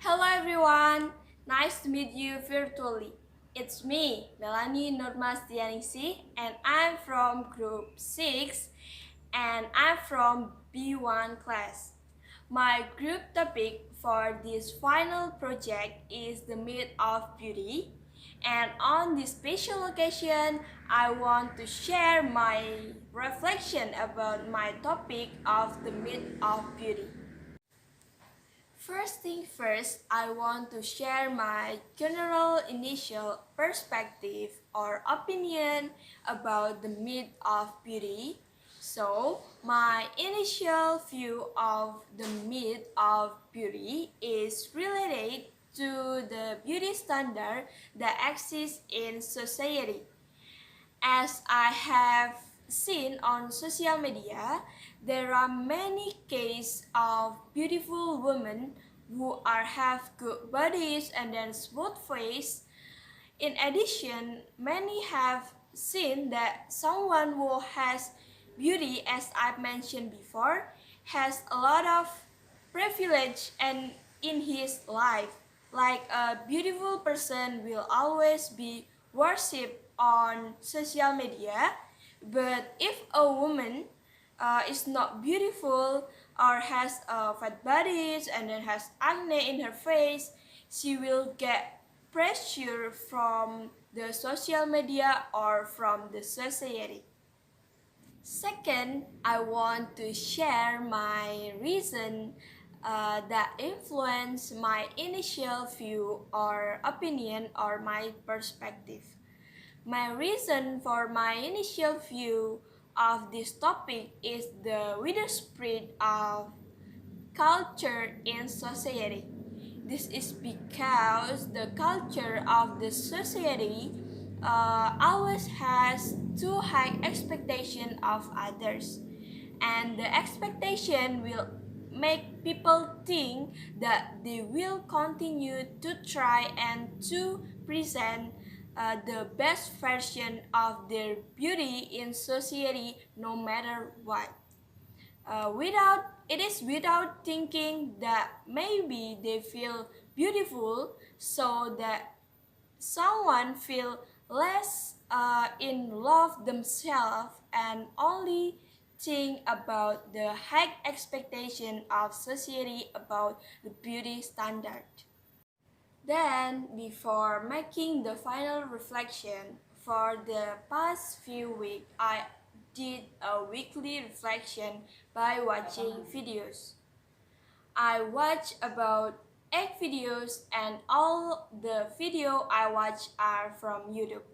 Hello everyone, nice to meet you virtually. It's me, Melani Noerma Setyaningsih, and I'm from Group 6 and I'm from B1 class. My group topic for this final project is the myth of beauty. And on this special occasion, I want to share my reflection about my topic of the myth of beauty. First thing first, I want to share my general initial perspective or opinion about the myth of beauty. So, my initial view of the myth of beauty is related to the beauty standard that exists in society. As I have seen on social media, there are many cases of beautiful women who have good bodies and then smooth face. In addition, many have seen that someone who has beauty, as I mentioned before, has a lot of privilege and in his life. Like a beautiful person will always be worshipped on social media, but if a woman is not beautiful or has fat bodies and then has acne in her face, she will get pressure from the social media or from the society. Second, I want to share my reason that influence my initial view or opinion or my perspective. My reason for my initial view of this topic is the widespread of culture in society. This is because the culture of the society always has too high expectation of others, and the expectation will make people think that they will continue to try and to present the best version of their beauty in society no matter what. Without thinking that maybe they feel beautiful, so that someone feel less in love themselves and only think about the high expectation of society about the beauty standard. Then, before making the final reflection, for the past few weeks, I did a weekly reflection by watching videos. I watch about 8 videos and all the video I watch are from YouTube.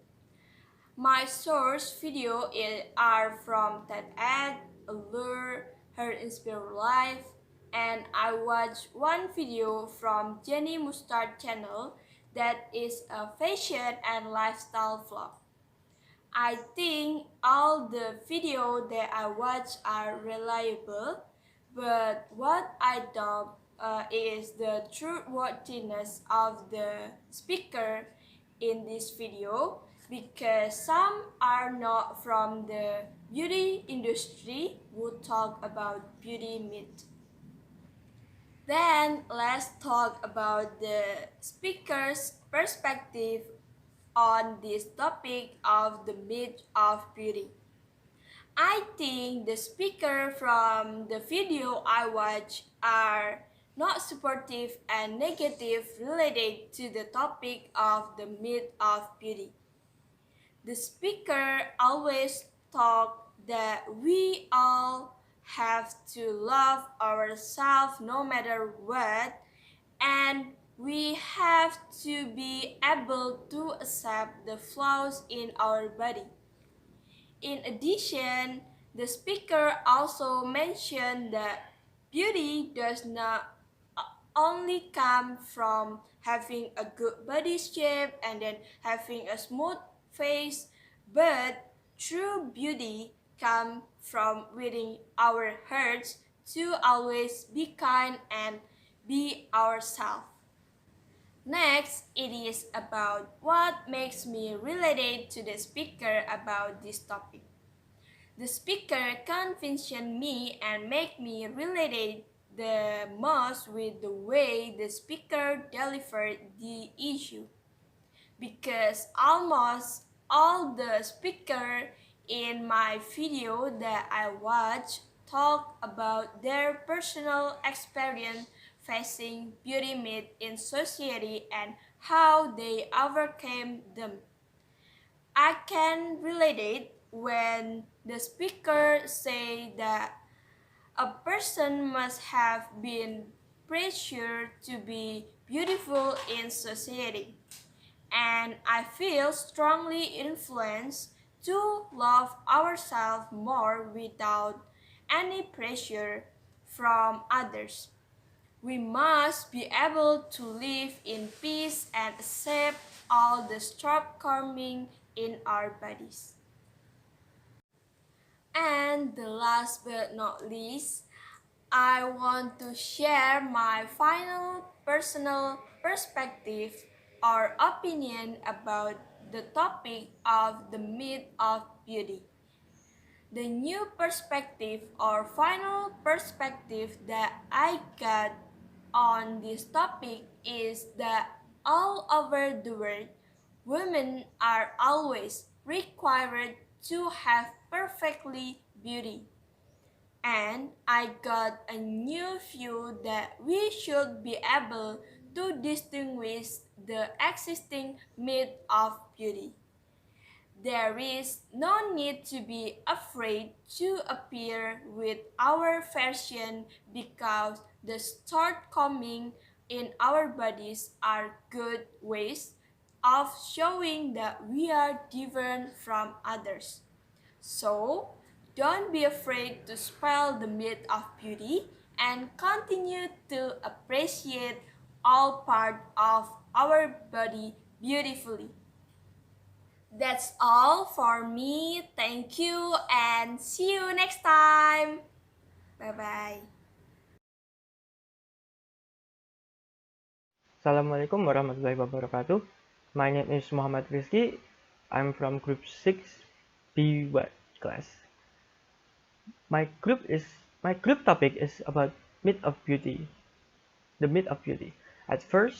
My source video are from TEDx, Allure, Her Inspire Life, and I watch one video from Jenny Mustard channel that is a fashion and lifestyle vlog. I think all the videos that I watch are reliable, but what I doubt is the truthworthiness of the speaker in this video, because some are not from the beauty industry who talk about beauty myth. Then let's talk about the speaker's perspective on this topic of the myth of beauty. I think the speaker from the video I watch are not supportive and negative related to the topic of the myth of beauty. The speaker always talk that we all have to love ourselves no matter what, and we have to be able to accept the flaws in our body. In addition, the speaker also mentioned that beauty does not only come from having a good body shape and then having a smooth face, but true beauty comes from within our hearts to always be kind and be ourselves. Next, it is about what makes me related to the speaker about this topic. The speaker convinced me and make me related the most with the way the speaker delivered the issue, because almost all the speakers in my video that I watched talk about their personal experience facing beauty myths in society and how they overcame them. I can relate it when the speaker say that a person must have been pressured to be beautiful in society, and I feel strongly influenced to love ourselves more without any pressure from others. We must be able to live in peace and accept all the shortcomings in our bodies. And the last but not least, I want to share my final personal perspective or opinion about the topic of the myth of beauty. The new perspective or final perspective that I got on this topic is that all over the world, women are always required to have perfectly beauty. And I got a new view that we should be able to distinguish the existing myth of beauty. There is no need to be afraid to appear with our fashion because the shortcomings in our bodies are good ways of showing that we are different from others. So, don't be afraid to spell the myth of beauty and continue to appreciate all parts of our body beautifully. That's all for me. Thank you and see you next time. Bye bye. Assalamualaikum warahmatullahi wabarakatuh. My name is Mohammad Rizky. I'm from group 6 B1 class. My group topic is about myth of beauty. The myth of beauty. At first,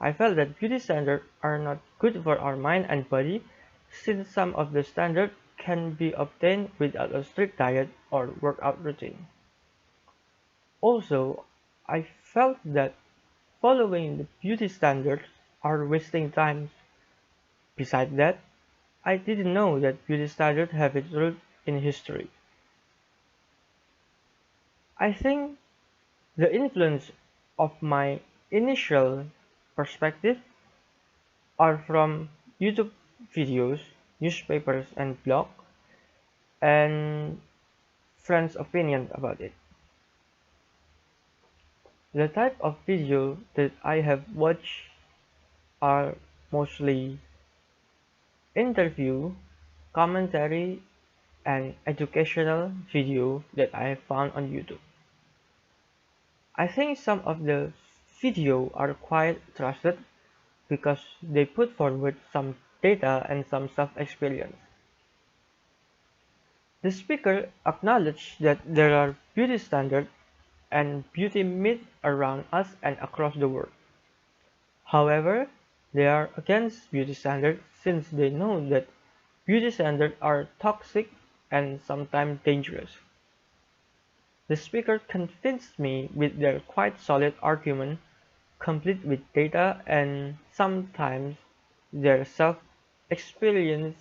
I felt that beauty standards are not good for our mind and body since some of the standards can be obtained without a strict diet or workout routine. Also, I felt that following the beauty standards are wasting time. Besides that, I didn't know that beauty standards have its root in history. I think the influence of my initial perspective are from YouTube videos, newspapers and blog, and friends' opinion about it. The type of video that I have watched are mostly interview, commentary, and educational video that I have found on YouTube. I think some of the video are quite trusted because they put forward some data and some self-experience. The speaker acknowledged that there are beauty standards and beauty myths around us and across the world. However, they are against beauty standards since they know that beauty standards are toxic and sometimes dangerous. The speaker convinced me with their quite solid argument, complete with data and sometimes their self-experience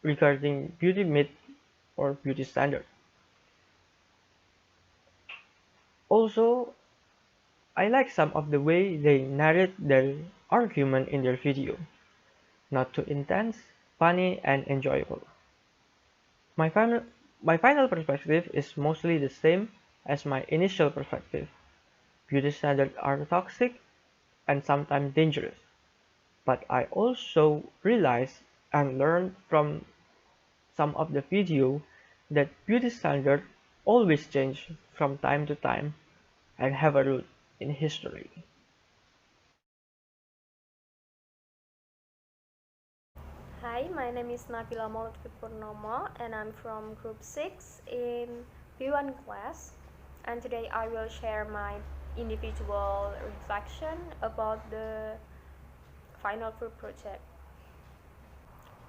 regarding beauty myth or beauty standard. Also, I like some of the way they narrate their argument in their video, not too intense, funny and enjoyable. My final, my final perspective is mostly the same as my initial perspective. Beauty standards are toxic and sometimes dangerous, but I also realized and learned from some of the video that beauty standards always change from time to time and have a root in history. Hi, my name is Nabilla Mauluthfi Purnomo and I'm from group 6 in B1 class. and today I will share my individual reflection about the final group project.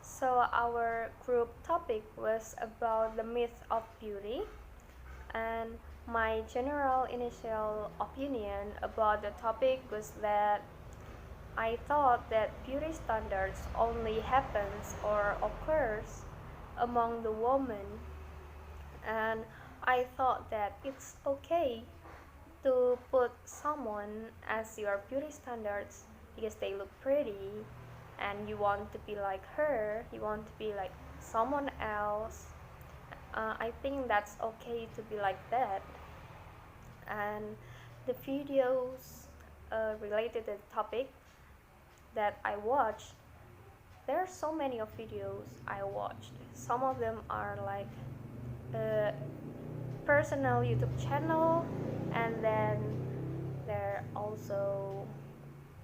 So our group topic was about the myth of beauty, and my general initial opinion about the topic was that I thought that beauty standards only happens or occurs among the women, and I thought that it's okay to put someone as your beauty standards because they look pretty and you want to be like her, you want to be like someone else. I think that's okay to be like that. And the videos related to the topic that I watched, there are so many of videos I watched. Some of them are like a personal YouTube channel, and then there are also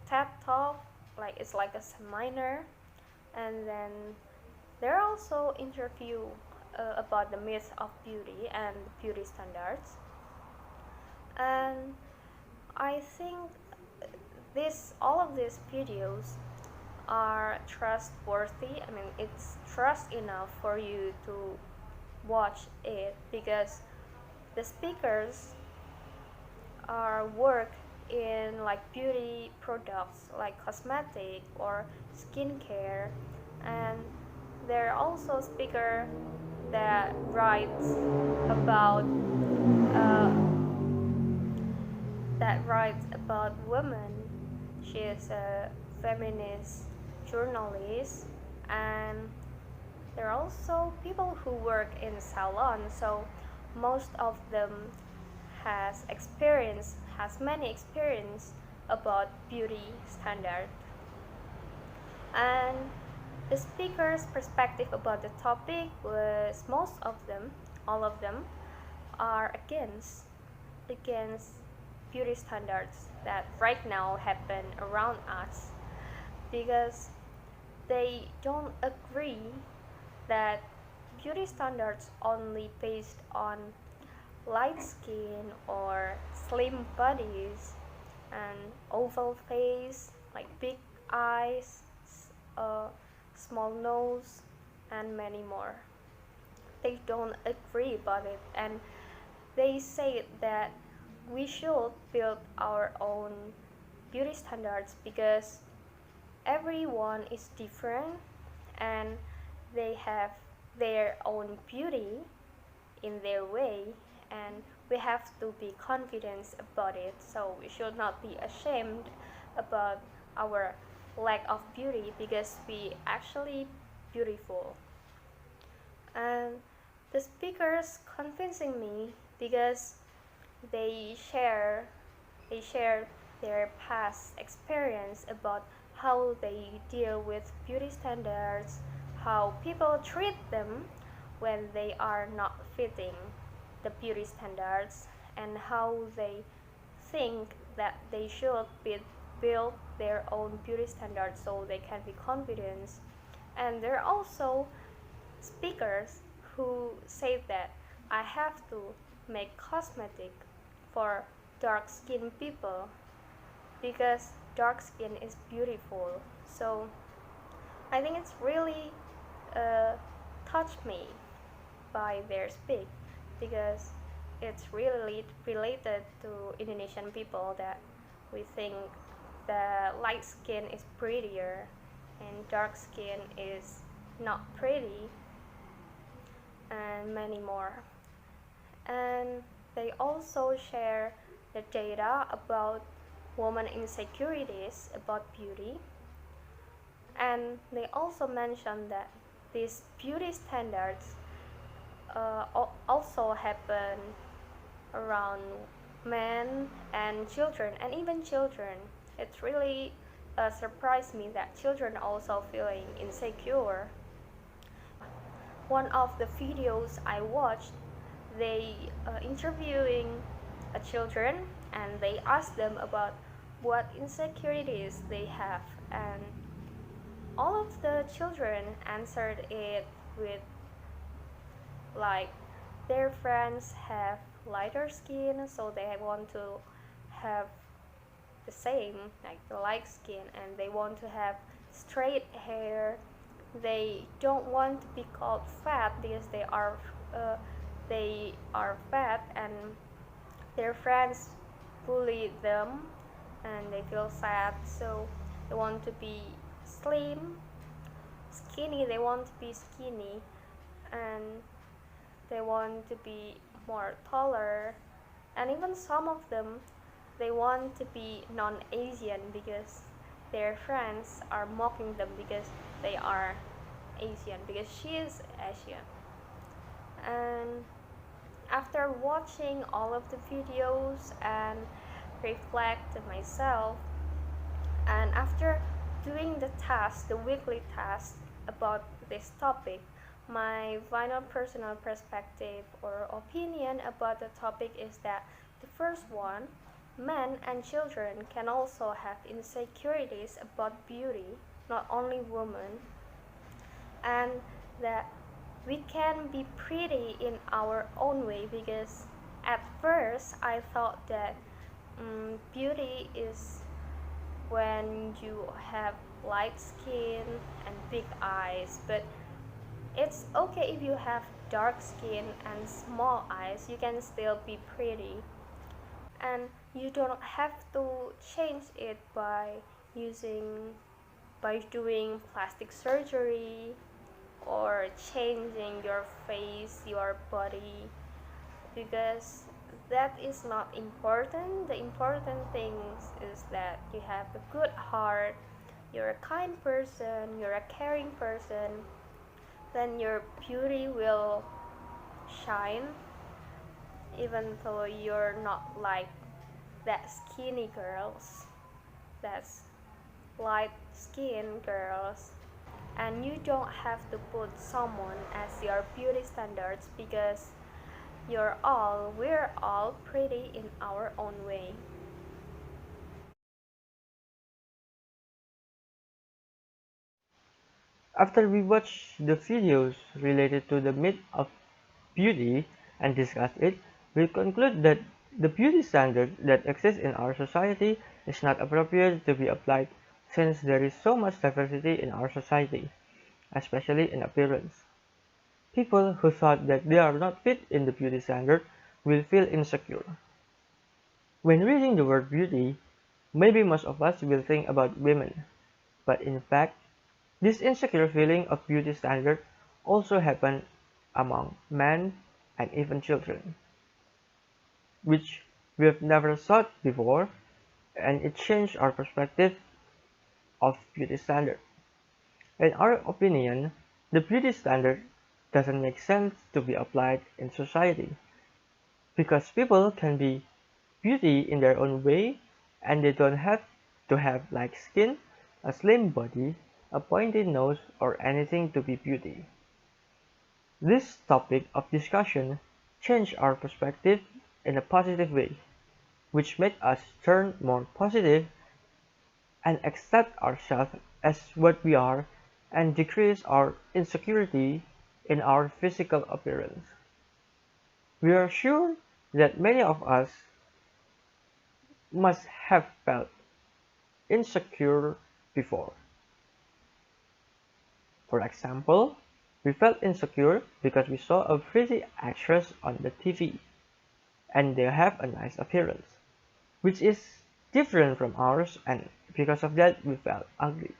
TED Talk, like it's like a seminar, and then there are also interview about the myth of beauty and beauty standards. And I think all of these videos are trustworthy. I mean, it's trust enough for you to watch it because the speakers are work in like beauty products like cosmetic or skincare, and there are also speaker that writes about uh, women. She is a feminist journalist, and there are also people who work in salon, so most of them has many experience about beauty standard. And the speaker's perspective about the topic was all of them are against beauty standards that right now happen around us, because they don't agree that beauty standards only based on light skin or slim bodies and oval face, like big eyes, small nose, and many more. They don't agree about it, and they say that we should build our own beauty standards because everyone is different and they have their own beauty in their way, and we have to be confident about it, so we should not be ashamed about our lack of beauty because we actually beautiful. And the speakers convincing me because they share their past experience about how they deal with beauty standards, how people treat them when they are not fitting the beauty standards, and how they think that they should build their own beauty standards so they can be confident. And there are also speakers who say that I have to make cosmetic for dark skinned people because dark skin is beautiful. So I think it's really touched me by their speak because it's really related to Indonesian people that we think the light skin is prettier and dark skin is not pretty, and many more. And they also share the data about women insecurities about beauty, and they also mention that these beauty standards also happen around men and children, and even children. It really surprised me that children also feeling insecure. One of the videos I watched, they interviewing children, and they asked them about what insecurities they have, and all of the children answered it with like their friends have lighter skin, so they want to have the same, like the light skin, and they want to have straight hair. They don't want to be called fat because uh, they are fat, and their friends bully them and they feel sad, so they want to be slim, skinny. They want to be skinny, and they want to be more taller, and even some of them, they want to be non-Asian because their friends are mocking them because they are Asian, because she is Asian. And after watching all of the videos and reflect to myself, and after doing the task, the weekly task about this topic, my final personal perspective or opinion about the topic is that the first one, men and children can also have insecurities about beauty, not only women, and that we can be pretty in our own way, because at first I thought that beauty is when you have light skin and big eyes, but it's okay if you have dark skin and small eyes, you can still be pretty. And you don't have to change it using by doing plastic surgery or changing your face, your body, because that is not important. The important thing is that you have a good heart, you're a kind person, you're a caring person, then your beauty will shine, even though you're not like that skinny girls, that's light skin girls. And you don't have to put someone as your beauty standards, because we're all pretty in our own way. After we watch the videos related to the myth of beauty and discuss it, we conclude that the beauty standard that exists in our society is not appropriate to be applied, since there is so much diversity in our society, especially in appearance. People who thought that they are not fit in the beauty standard will feel insecure. When reading the word beauty, maybe most of us will think about women, but in fact, this insecure feeling of beauty standard also happen among men and even children, which we have never thought before, and it changed our perspective of beauty standard. In our opinion, the beauty standard doesn't make sense to be applied in society, because people can be beauty in their own way, and they don't have to have light skin, a slim body, a pointed nose, or anything to be beauty. This topic of discussion changed our perspective in a positive way, which made us turn more positive and accept ourselves as what we are, and decrease our insecurity in our physical appearance. We are sure that many of us must have felt insecure before. For example, we felt insecure because we saw a pretty actress on the TV and they have a nice appearance, which is different from ours, and because of that we felt ugly.